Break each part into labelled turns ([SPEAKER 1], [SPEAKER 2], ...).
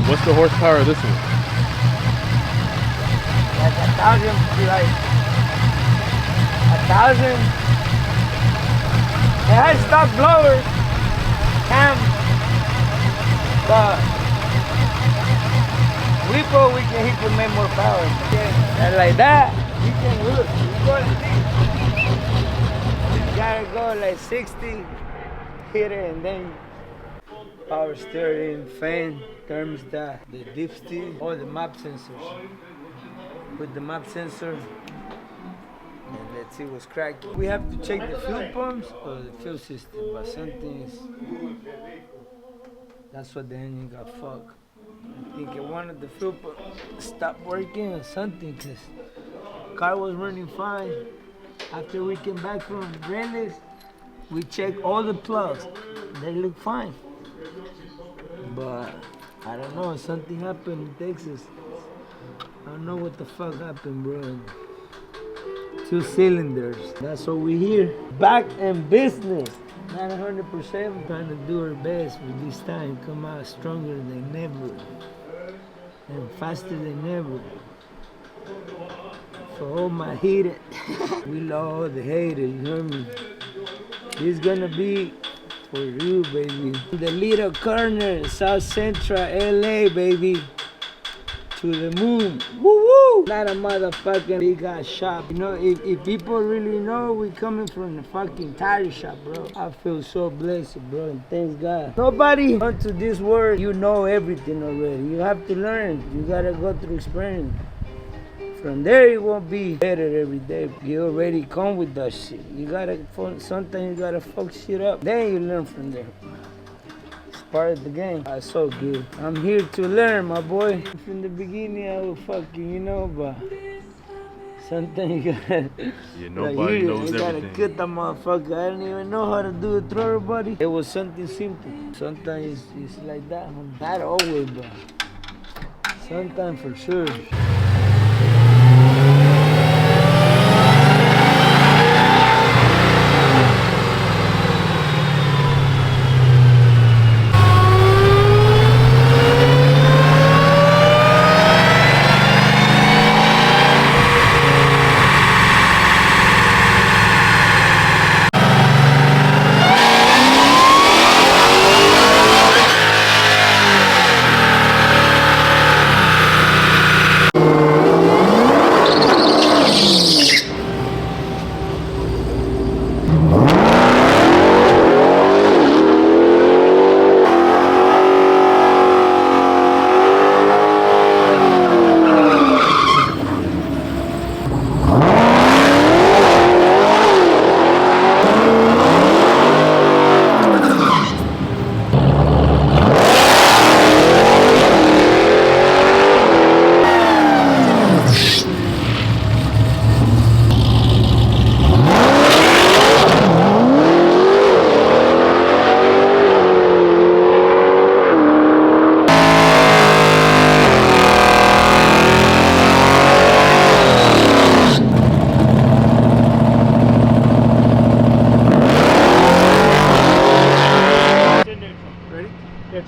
[SPEAKER 1] What's the horsepower of this one?
[SPEAKER 2] Like 1,000, like 1,000. It has stock blowers, cam, but we can he can make more power. And like that, you can look. You gotta go like 60, hit it, and then power steering, fan, thermostat, the dipstick, all the map sensors. With the map sensor, and let's see what's cracking. We have to check the fuel pumps or the fuel system, but something is, that's what the engine got fucked. I think one of the fuel pumps stopped working or something, because car was running fine. After we came back from Rennes, we checked all the plugs. They look fine. But I don't know, something happened in Texas. I don't know what the fuck happened, bro. 2 cylinders. That's what we hear. Back in business. Not 100%. Trying to do our best with this time. Come out stronger than ever. And faster than ever. For all my haters. We love all the haters, you hear me? This is gonna be for you, baby. The little corner, South Central LA, baby. To the moon. Woo woo! Not a motherfucking big ass shop. You know, if people really know we coming from the fucking tire shop, bro. I feel so blessed, bro, and thanks God. Nobody onto this world, you know everything already. You have to learn. You gotta go through experience. From there, it won't be better every day. You already come with that shit. You gotta, sometimes you gotta fuck shit up. Then you learn from there. Part of the game. That's so good. I'm here to learn, my boy. From the beginning, I was fucking, you know, but sometimes you gotta.
[SPEAKER 1] Yeah, nobody knows
[SPEAKER 2] you gotta
[SPEAKER 1] everything.
[SPEAKER 2] cut that motherfucker. I didn't even know how to do a throttle body. It was something simple. Sometimes it's like that. Not always, but sometimes for sure.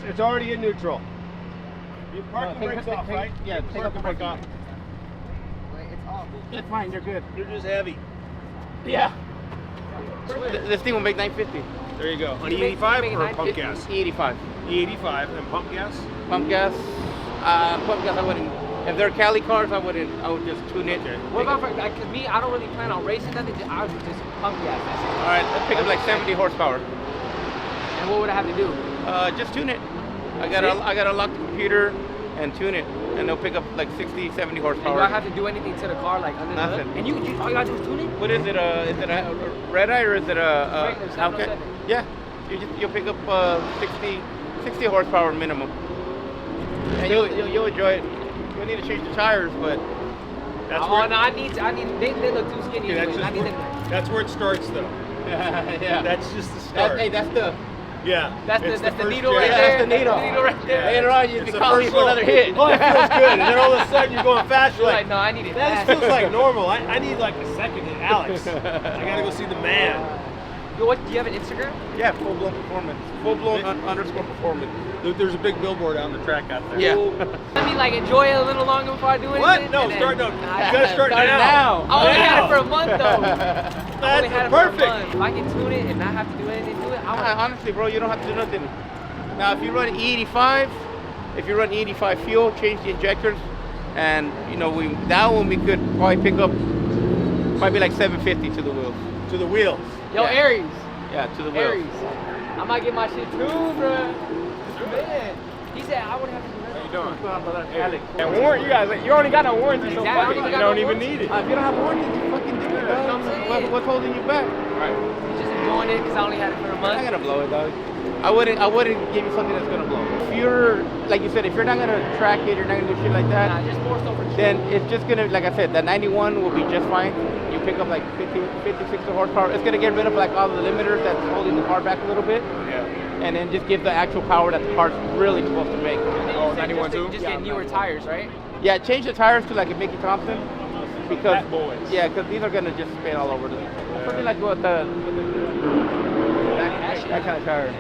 [SPEAKER 3] It's already in neutral. You park the brakes off, right?
[SPEAKER 4] Yeah, take up the brake off.
[SPEAKER 2] Wait, it's off.
[SPEAKER 4] It's fine, you're good.
[SPEAKER 3] You're just heavy.
[SPEAKER 4] Yeah. This thing will make 950.
[SPEAKER 3] There you go. On E85 or pump gas?
[SPEAKER 4] E85.
[SPEAKER 3] E85 and pump gas?
[SPEAKER 4] Pump gas. Pump gas I wouldn't. If they're Cali cars, I would just tune it.
[SPEAKER 3] Okay.
[SPEAKER 5] What about for, like, 'cause me, I don't really plan on racing nothing, I would just pump gas. That's it.
[SPEAKER 4] Alright, let's pick up like 70 horsepower.
[SPEAKER 5] And what would I have to do?
[SPEAKER 4] Just tune it. I gotta lock the computer and tune it, and they'll pick up like 60, 70
[SPEAKER 5] And do
[SPEAKER 4] horsepower.
[SPEAKER 5] I have to do anything to the car, like under the
[SPEAKER 4] Nothing.
[SPEAKER 5] hood? And you all you gotta do is tune it?
[SPEAKER 4] What is it? Is it a red eye or is it a
[SPEAKER 5] Regular
[SPEAKER 4] Hellcat?
[SPEAKER 5] 707.
[SPEAKER 4] Yeah, you'll pick up 60 horsepower minimum, and you'll enjoy it. You'll need to change the tires, but
[SPEAKER 3] That's
[SPEAKER 5] Oh,
[SPEAKER 3] where,
[SPEAKER 5] no, I need, they look too skinny.
[SPEAKER 3] yeah,
[SPEAKER 5] anyways. I need them.
[SPEAKER 3] that's where it starts, though.
[SPEAKER 4] yeah,
[SPEAKER 3] That's just the start.
[SPEAKER 4] that's the
[SPEAKER 3] yeah.
[SPEAKER 5] That's
[SPEAKER 3] it's
[SPEAKER 5] the
[SPEAKER 3] first
[SPEAKER 5] needle
[SPEAKER 3] jab.
[SPEAKER 5] right
[SPEAKER 4] Yeah,
[SPEAKER 5] there.
[SPEAKER 4] that's the needle.
[SPEAKER 5] right there.
[SPEAKER 4] later on you
[SPEAKER 3] It's
[SPEAKER 4] can
[SPEAKER 3] the
[SPEAKER 4] call me
[SPEAKER 3] first
[SPEAKER 4] for another hit.
[SPEAKER 3] Oh, it feels good, and then all of a sudden you're going fast. You're
[SPEAKER 5] You're
[SPEAKER 3] like,
[SPEAKER 5] like, no, I need it.
[SPEAKER 3] that
[SPEAKER 5] fast.
[SPEAKER 3] feels like normal. I need like a second hit, Alex. I gotta go see the man.
[SPEAKER 5] Yo, what? Do you have an Instagram?
[SPEAKER 4] Yeah, full blown performance, full blown underscore performance.
[SPEAKER 3] There's a big billboard out on the track out there.
[SPEAKER 4] Yeah.
[SPEAKER 5] Let me like enjoy it a little longer before I do anything.
[SPEAKER 3] What? No,
[SPEAKER 5] and then-
[SPEAKER 3] start no.
[SPEAKER 5] Nah,
[SPEAKER 3] You gotta start now.
[SPEAKER 5] I only had
[SPEAKER 3] Now.
[SPEAKER 5] it for a month though. I only had it
[SPEAKER 3] That's
[SPEAKER 5] for a
[SPEAKER 3] perfect.
[SPEAKER 5] month. If I can tune it and not have to do anything to it, I want.
[SPEAKER 4] Honestly, bro, you don't have to do nothing. Now, if you run E85, if you run E85 fuel, change the injectors, and you know that one we could probably pick up, might be like 750 to the wheels.
[SPEAKER 3] To the wheels.
[SPEAKER 5] Yo,
[SPEAKER 4] Yeah.
[SPEAKER 5] Aries.
[SPEAKER 4] Yeah, to the wheels.
[SPEAKER 5] Aries. I might get my shit too, bro. Man, he said I wouldn't have to do nothing.
[SPEAKER 4] What's going on, brother? Alex.
[SPEAKER 6] And warrant, you only got no warranty, so
[SPEAKER 5] Exactly.
[SPEAKER 6] fuck it,
[SPEAKER 5] You
[SPEAKER 6] you
[SPEAKER 5] got
[SPEAKER 6] don't
[SPEAKER 5] no
[SPEAKER 6] even
[SPEAKER 5] warranty.
[SPEAKER 6] need it.
[SPEAKER 4] If you don't have warranty, just fucking do it,
[SPEAKER 5] That's what I'm saying.
[SPEAKER 4] dog. What's holding you back?
[SPEAKER 6] Right.
[SPEAKER 5] Just enjoying it because I only had it for a
[SPEAKER 4] I'm not
[SPEAKER 5] month.
[SPEAKER 4] gonna blow it, dog. I wouldn't give you something that's gonna blow. If you're, like you said, if you're not gonna track it, you're not gonna do shit like that.
[SPEAKER 5] Nah, just more so for
[SPEAKER 4] Then it's just gonna, like I said, the 91 will be just fine. You pick up like 50, 60 horsepower. It's gonna get rid of like all the limiters that's holding the car back a little bit,
[SPEAKER 6] Yeah.
[SPEAKER 4] and then just give the actual power that the car's really supposed to make.
[SPEAKER 6] Oh, 91 too?
[SPEAKER 5] Just get newer tires, right?
[SPEAKER 4] Yeah, change the tires to like a Mickey Thompson, because
[SPEAKER 6] Fat boys.
[SPEAKER 4] yeah, because these are gonna just spin all over the. Something like what that kind of tire.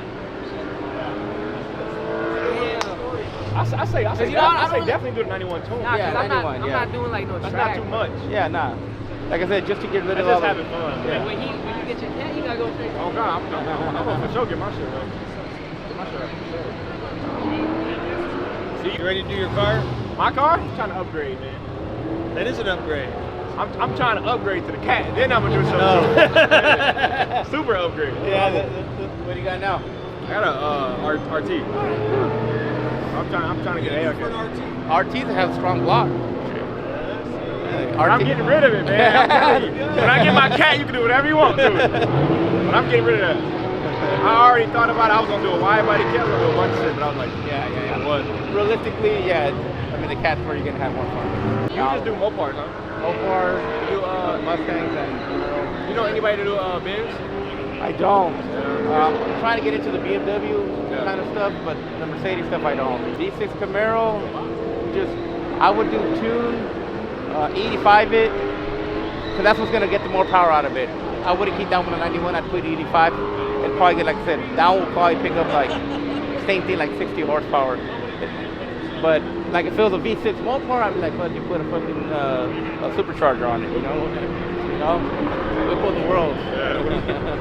[SPEAKER 6] I say
[SPEAKER 5] you know, I don't-
[SPEAKER 6] definitely do the 91 too.
[SPEAKER 5] Nah,
[SPEAKER 4] Yeah,
[SPEAKER 5] because I'm
[SPEAKER 4] 91, yeah.
[SPEAKER 5] not doing like no
[SPEAKER 6] That's
[SPEAKER 5] track.
[SPEAKER 6] not too much.
[SPEAKER 4] Yeah, nah. Like I said, just to get rid
[SPEAKER 6] That's
[SPEAKER 4] of all
[SPEAKER 6] just
[SPEAKER 4] the.
[SPEAKER 6] having fun.
[SPEAKER 4] Yeah.
[SPEAKER 5] When you get your cat, you gotta go straight.
[SPEAKER 6] Oh God, I'm gonna for sure get my shit right. Get my shit right for sure.
[SPEAKER 3] See, you ready to do your car?
[SPEAKER 6] My car? I'm trying to upgrade, man.
[SPEAKER 3] That is an upgrade.
[SPEAKER 6] I'm trying to upgrade to the cat. Then I'm gonna do something.
[SPEAKER 3] No.
[SPEAKER 6] Super upgrade.
[SPEAKER 3] Yeah.
[SPEAKER 4] What do you got now?
[SPEAKER 6] I got a RT. I'm trying to get a Hellcat.
[SPEAKER 4] RTs have strong block.
[SPEAKER 6] I'm getting rid of it, man. I'm telling you. When I get my cat, you can do whatever you want to it. But I'm getting rid of that. I already thought about it. I was gonna do a wide body kit, a bunch of shit, but I was like,
[SPEAKER 4] Yeah.
[SPEAKER 6] what?
[SPEAKER 4] Realistically, yeah. I mean, the cat's where you're gonna have more fun.
[SPEAKER 6] You just do Mopars, huh?
[SPEAKER 4] Mopars,
[SPEAKER 6] You do
[SPEAKER 4] Mustangs, and
[SPEAKER 6] you know anybody to do Benz?
[SPEAKER 4] I don't.
[SPEAKER 6] Yeah.
[SPEAKER 4] I'm trying to get into the BMW
[SPEAKER 6] Yeah.
[SPEAKER 4] kind of stuff, but the Mercedes stuff I don't. V6 Camaro, I would do tune, 85 it, because that's what's gonna get the more power out of it. I wouldn't keep down with a 91. I'd put 85, and probably get, like I said, that will probably pick up like same thing, like 60 horsepower. But like if it was a V6 Mopar, I'd be like, well, you put a fucking a supercharger on it, you know? We put the world.
[SPEAKER 6] Yeah.